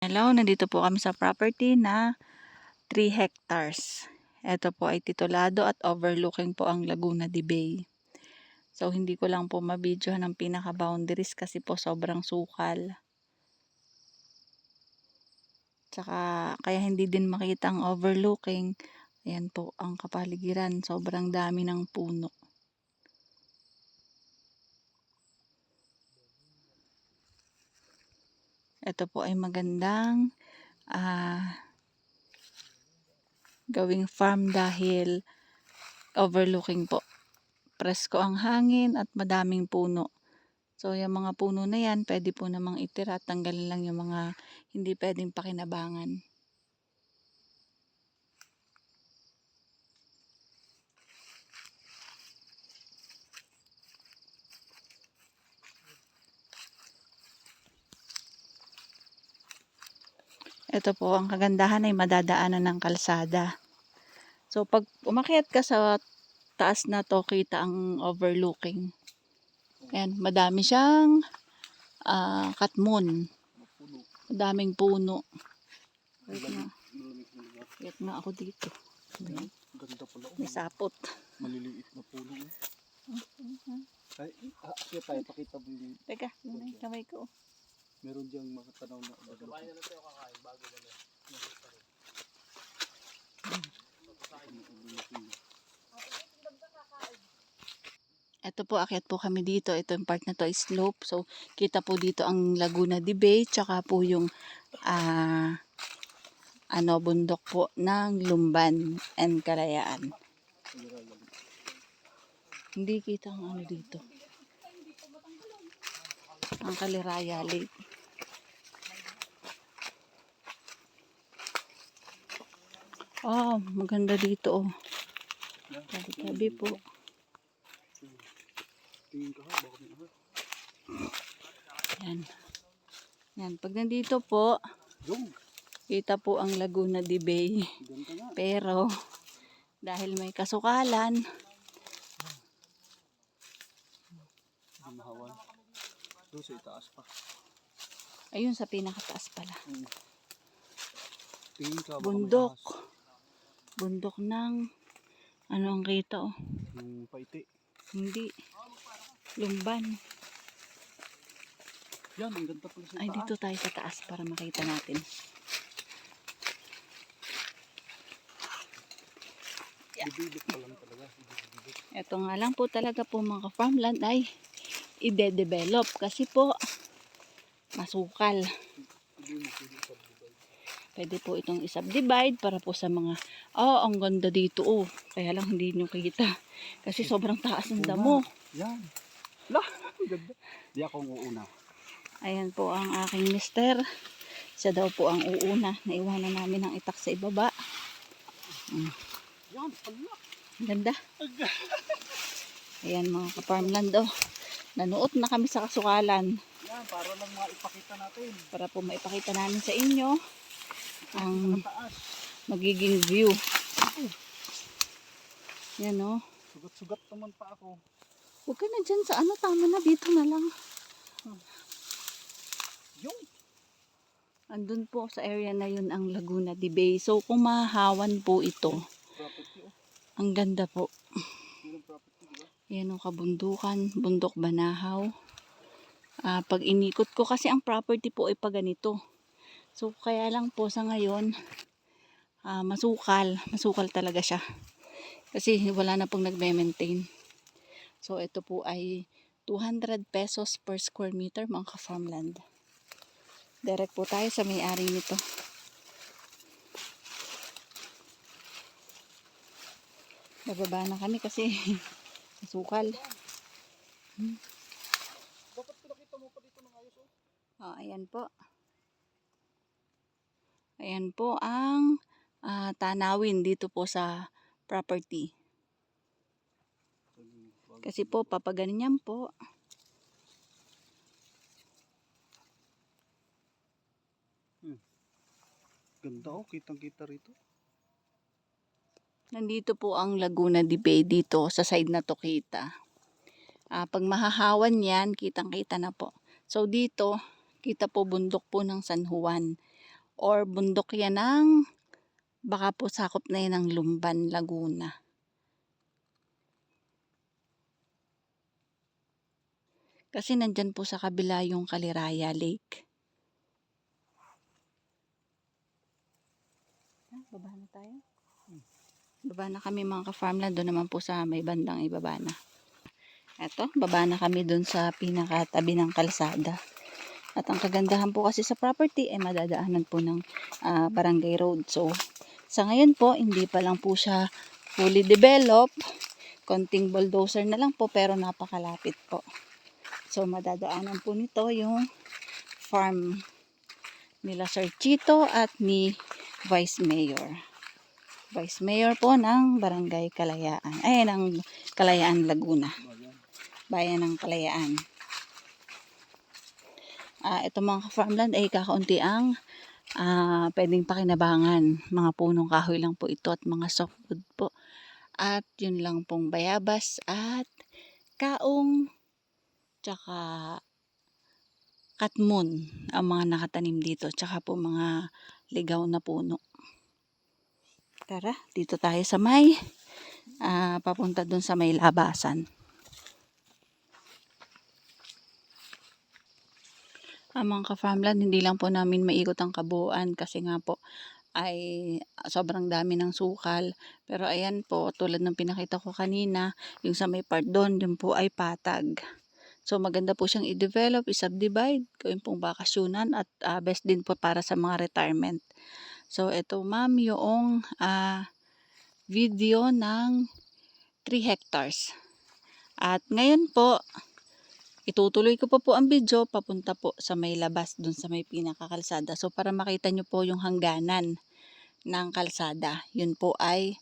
Hello, nandito po kami sa property na 3 hectares. Ito po ay titulado at overlooking po ang Laguna de Bay. So hindi ko lang po mabidyohan ng pinaka-boundaries kasi po sobrang sukal. Tsaka kaya hindi din makita ang overlooking. Ayan po ang kapaligiran. Sobrang dami ng puno. Ito po ay magandang gawing farm dahil overlooking po. Presko ang hangin at madaming puno. So, yung mga puno na yan, pwede po namang itira at tanggalin lang yung mga hindi pwedeng pakinabangan. Ito po, ang kagandahan ay madadaanan ng kalsada. So, pag umakyat ka sa taas na to, kita ang overlooking. Ayan, madami siyang katmon. Madaming puno. Wait nga ako dito. Ganda pala. May sapot. Maliliit na puno. Ay, akya tayo. Pakita mo yung... Teka, yun na yung kamay ko. Meron diyang mga tanaw na... Magkabayan na lang tayo kakain bago na lang. Ito po, akyat po kami dito. Ito yung part na to is slope. So, kita po dito ang Laguna de Bay. Tsaka po yung bundok po ng Lumban and Kalayaan. Hindi kita ang ano dito. Ang Kaliraya Lake. Oh, maganda dito oh. Tabi-tabi po. Tingin ka ha, baka may aha. Yan. Yan. Pag nandito po, Yung! kita po ang Laguna de Bay. Ganda nga. Pero, dahil may kasukalan, Mahawan. Doon sa itaas pa. ayun sa pinakataas pala. Tingin ka baka Bundok. may ahas. Bundok ng, ano ang kita oh. Yung paiti. Hindi. Lumban. Yan, ang ganda pala sa Ay, taas. dito tayo sa taas para makita natin. Bibilik pa lang talaga. Bibilik. Ito nga lang po talaga po mga farmland ay ide-develop kasi po masukal. Hindi mo pwede subdivide. Pwede po itong isubdivide para po sa mga, ang ganda dito oh. Kaya lang hindi nyo kita. Kasi sobrang taas ng damo. Yan. Lah, ang ganda. Di akong uuna. Ayan po ang aking mister. Siya daw po ang uuna. Naiwanan namin ang itak sa ibaba. Yan, pala. Ang ganda. Ayan mga ka-farmland oh. Nanuot na kami sa kasukalan. Yan, para lang maipakita natin. Para po maipakita namin sa inyo ang Taas. magiging view. Yan oh. Sugat-sugat naman pa ako. Huwag ka na dyan sa ano. Tama na. Dito na lang. Yung. Andun po sa area na yun ang Laguna de Bay. So kung mahahawan po ito, Property oh. ang ganda po. Yung property, di ba? Yan o kabundukan, bundok Banahaw. Pag inikot ko kasi ang property po ay pag ganito. So kaya lang po sa ngayon, masukal talaga siya. Kasi wala na pong nagme-maintain. So ito po ay 200 pesos per square meter mga ka-farmland. Direct po tayo sa may-ari nito. Bababa na kami kasi masukal. Dapat pinakita mo pa dito ng ayos oh. Ayan po. Ayan po ang tanawin dito po sa property. Kasi po papaganyan po. Ganda oh, kitang-kita rito. Nandito po ang Laguna de Bay dito sa side na to kita. Pag mahahawan yan, kitang-kita na po. So dito, kita po bundok po ng San Juan. or bundok yan ng, baka po sakop na yan ng Lumban, Laguna. Kasi nandyan po sa kabila yung Caliraya Lake. Baba na tayo. Baba na kami mga ka-farmland. Doon naman po sa may bandang ibaba na. Eto, baba na kami doon sa pinakatabi ng kalsada. At ang kagandahan po kasi sa property ay madadaanan po ng barangay road. So, sa ngayon po, hindi pa lang po siya fully developed. Konting bulldozer na lang po pero napakalapit po. So, madadaanan po nito yung farm nila Sir Chito at ni Vice Mayor. Vice Mayor po ng Barangay Kalayaan. Ay, ng Kalayaan, Laguna. Bayan ng Kalayaan. Ito mga ka-farmland ay kakaunti ang pwedeng pakinabangan. Mga punong kahoy lang po ito at mga softwood po. At yun lang pong bayabas at kaong tsaka katmun ang mga nakatanim dito. Tsaka po mga ligaw na puno. Tara, dito tayo sa may papunta dun sa may labasan. Mga ka-farmland, hindi lang po namin maikot ang kabuuan kasi nga po ay sobrang dami ng sukal. Pero ayan po, tulad ng pinakita ko kanina, yung sa may part doon, yun po ay patag. So maganda po siyang i-develop, i-subdivide, gawin pong bakasyunan at best din po para sa mga retirement. So ito ma'am, yung video ng 3 hectares. At ngayon po, itutuloy ko po ang video papunta po sa may labas dun sa may pinakakalsada. So para makita nyo po yung hangganan ng kalsada. Yun po ay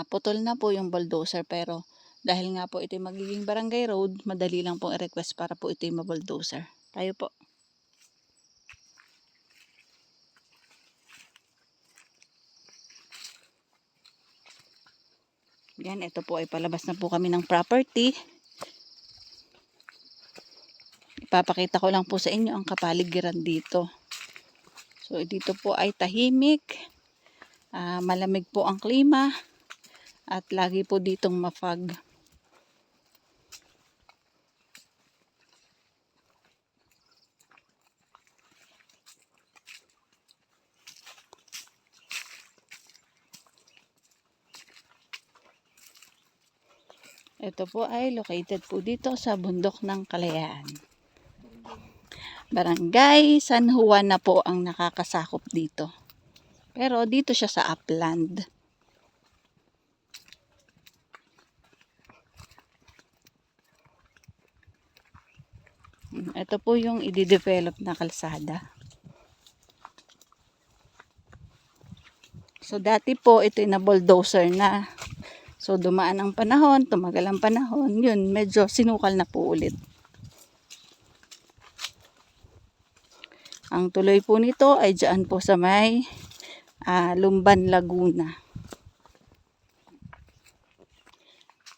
putol na po yung bulldozer pero dahil nga po ito magiging barangay road, madali lang pong i-request para po ito ma-bulldozer. Tayo po. Yan, ito po ay palabas na po kami ng property. Ipapakita ko lang po sa inyo ang kapaligiran dito. So, dito po ay tahimik. Malamig po ang klima. At lagi po ditong mafag. Ito po ay located po dito sa bundok ng Kalayaan. Barangay San Juan na po ang nakakasakop dito. Pero dito siya sa upland. Ito po yung i-develop na kalsada. So dati po ito na bulldozer na. So dumaan ang panahon, tumagal ang panahon, yun medyo sinukal na po ulit. Ang tuloy po nito ay dyan po sa may Lumban, Laguna.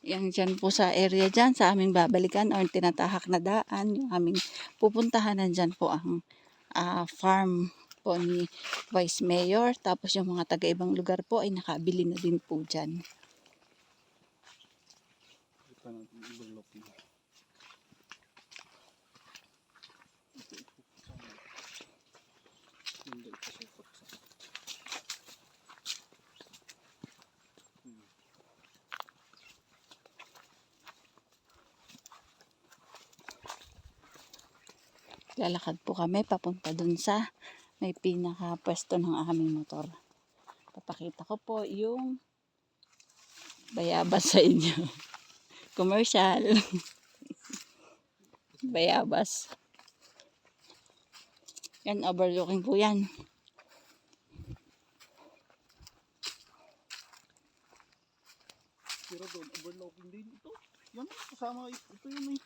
Yan dyan po sa area dyan, sa aming babalikan or tinatahak na daan, yung aming pupuntahan, nandyan po ang farm po ni Vice Mayor. Tapos yung mga taga-ibang lugar po ay nakabili na din po dyan. Ito natin i-develop na. Hindi ito siya paksa. Lalakad po kami papunta dun sa may pinaka-pwesto ng aming motor. Papakita ko po yung bayabas sa inyo. Commercial. Bayabas. Yan, overlooking po yan. Pero doon, overlooking din ito. Yan, kasama ito yun eh.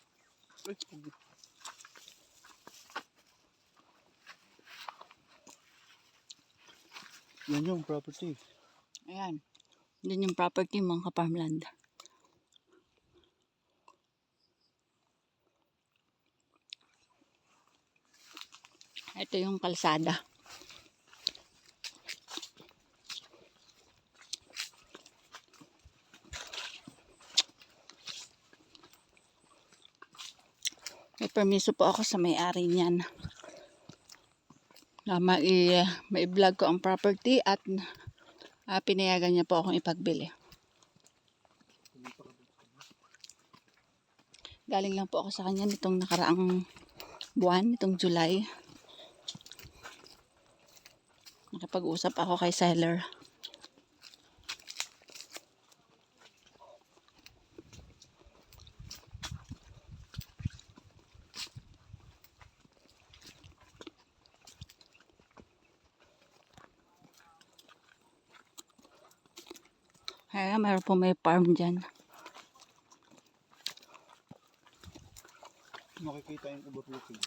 Yan yung property. Ayan. Yun yung property mga ka-farmland. Ito yung kalsada. May permiso po ako sa may-ari niyan na mai-vlog ko ang property at pinayagan niya po akong ipagbili. Galing lang po ako sa kanya nitong nakaraang buwan, nitong July. Nakipag-usap ako kay seller. Kaya mayroon po may farm dyan. Makikita yung overlooking.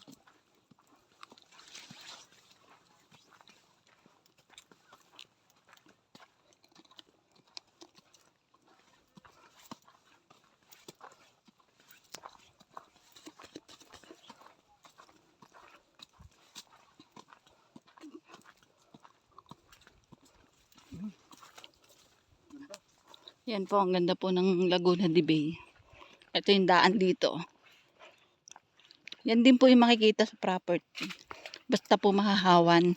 Yan po, ang ganda po ng Laguna de Bay. Ito yung daan dito. Yan din po yung makikita sa property. Basta po mahahawan.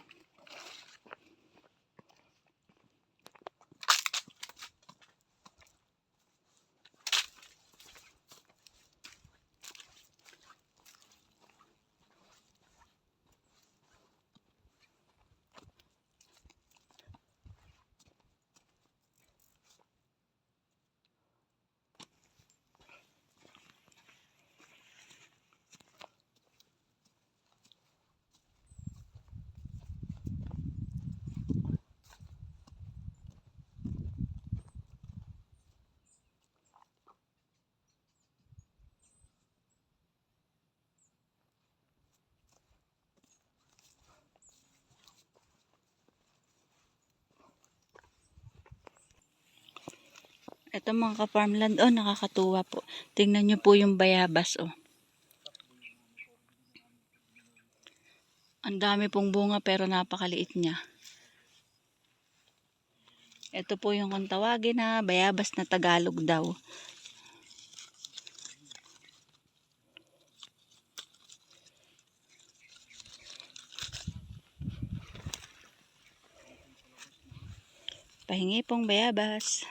Ito mga ka-farmland, oh, nakakatuwa po. Tingnan nyo po yung bayabas, oh. Ang dami pong bunga pero napakaliit niya. Ito po yung kung tawagin na bayabas na Tagalog daw. Pahingi pong bayabas.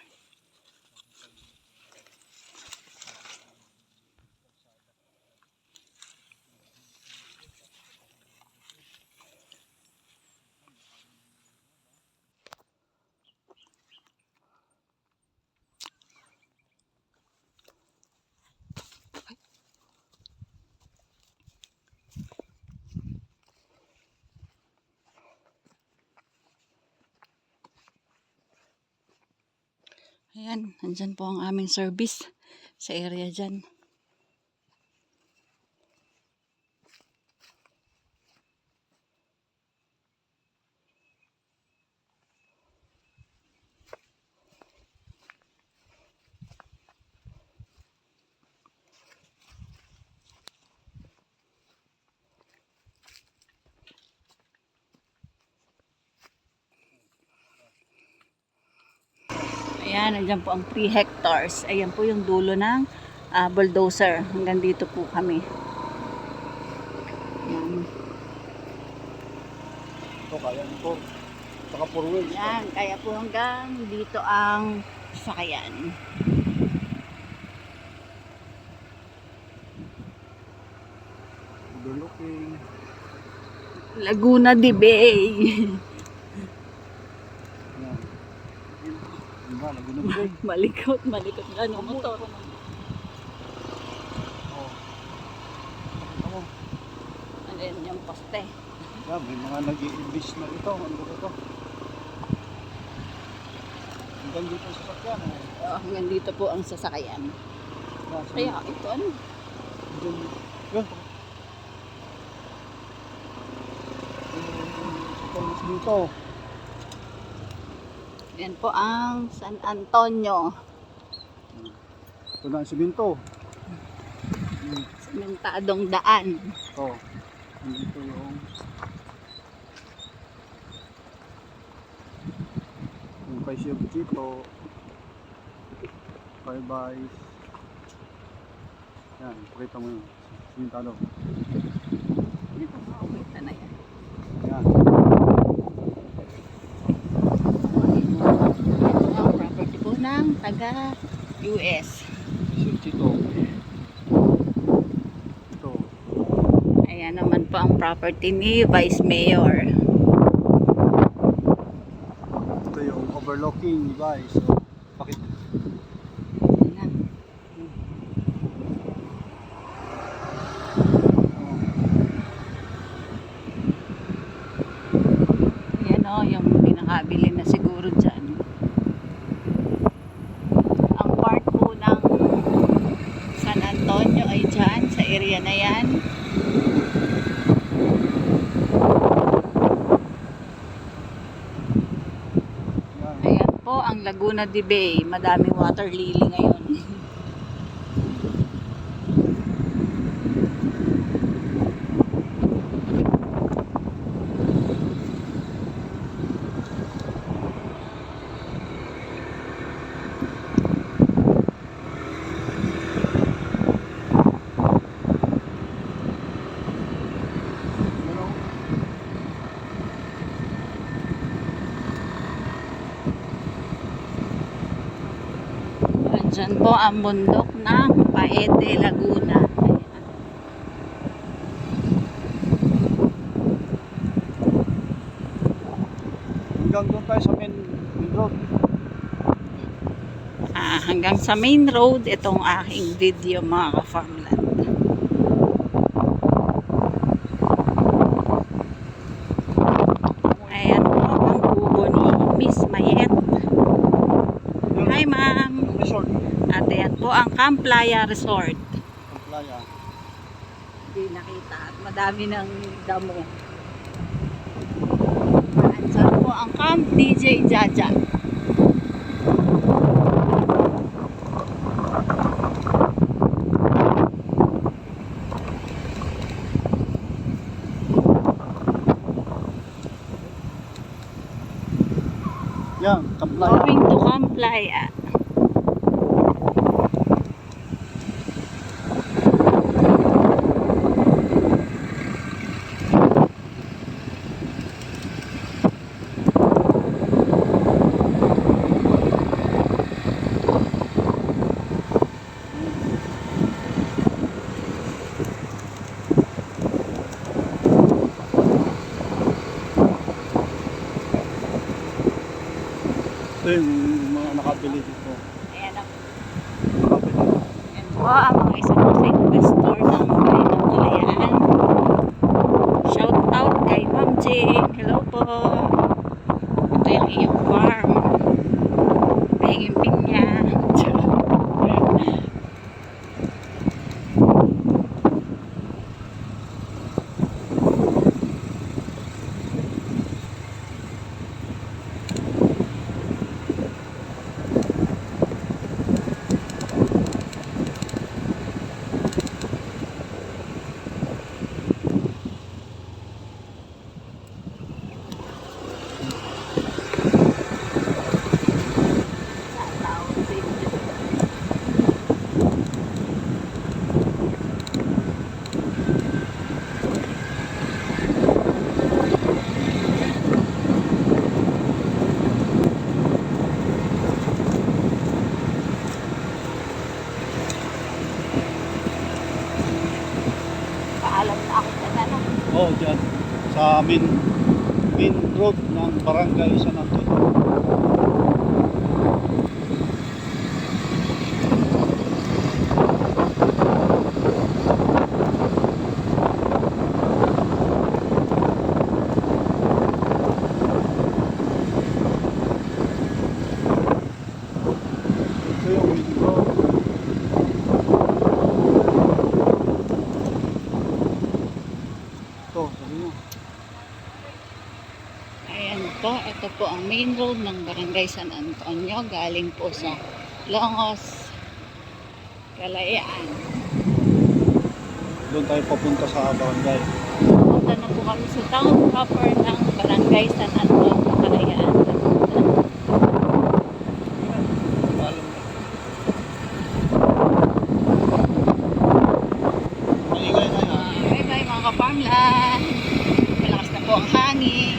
Ayan, nandyan po ang aming service sa area dyan. Ayan, nandyan po ang 3 hectares. Ayan po yung dulo ng bulldozer. Hanggang dito po kami. Ayan. Ito, kaya nito. Saka 4 wheels. Ayan, kaya po hanggang dito ang sakayan. Overlooking. Laguna de Bay. Yan. Diba, Laguna de Bay. malikot nga ng motor. Oh. Pakita mo. Ano yun, yung poste. Yan, may mga nag-i-invest na ito. Ano ba ito? Hanggang dito sa sakyan. Hanggang dito po ang sasakayan. Kaya ito ano? Yan. Dito. Yan po ang San Antonio. Ito na ang simento. Sementadong daan. Ito. Dito yung kay Chef Chito. Bye bye. Yan, pakita mo yun. Yung talo. Ito, makakita na yan. Yan. Ito ang property po ng taga-US. Search ito. Ito. Ayan naman po ang property ni Vice Mayor. Ito yung overlooking, di ba? So, pakit. Ayan. Ayan o, yung pinakabili na siguro dyan. Ang part po ng San Antonio ay dyan, sa area na yan. Yan. Ayan po ang Laguna de Bay. Madaming water lily ngayon. Ano? Andyan po ang bundok ng Paete, Laguna. Ayan. Hanggang doon tayo sa main road. Hanggang sa main road, itong aking video mga ka-farmland. Ayan po ang kubo ni Miss Mayet. Hi ma'am! Yung resort. At ayan po ang Camp Playa Resort. Ang playa. Hindi nakita at madami ng damo. Andyan po ang Camp DJ Jaja. Yan, kamplaya. Going to Camp Playa. Ito yung mga nakabili dito. Ayan ang Nakabili. Yan po ang mga isa po sa investor ng Bayan ng Kalayaan. Shout out kay Ma'am Jane. Hello po. Ito yung iyong farm. Pahingin pinya. Paalam na ako sa ano. Oh, dyan. Sa main road ng Barangay San Antonio. Ito yung main road. Ito, sabi mo. Ayan po, ito po ang main road ng Barangay San Antonio. Galing po sa Longos, Kalayaan. Doon tayo papunta sa barangay. Pupunta na po kami sa town proper ng Barangay San Antonio, Kalayaan. Maingay farmland. Malakas na po ang hangin.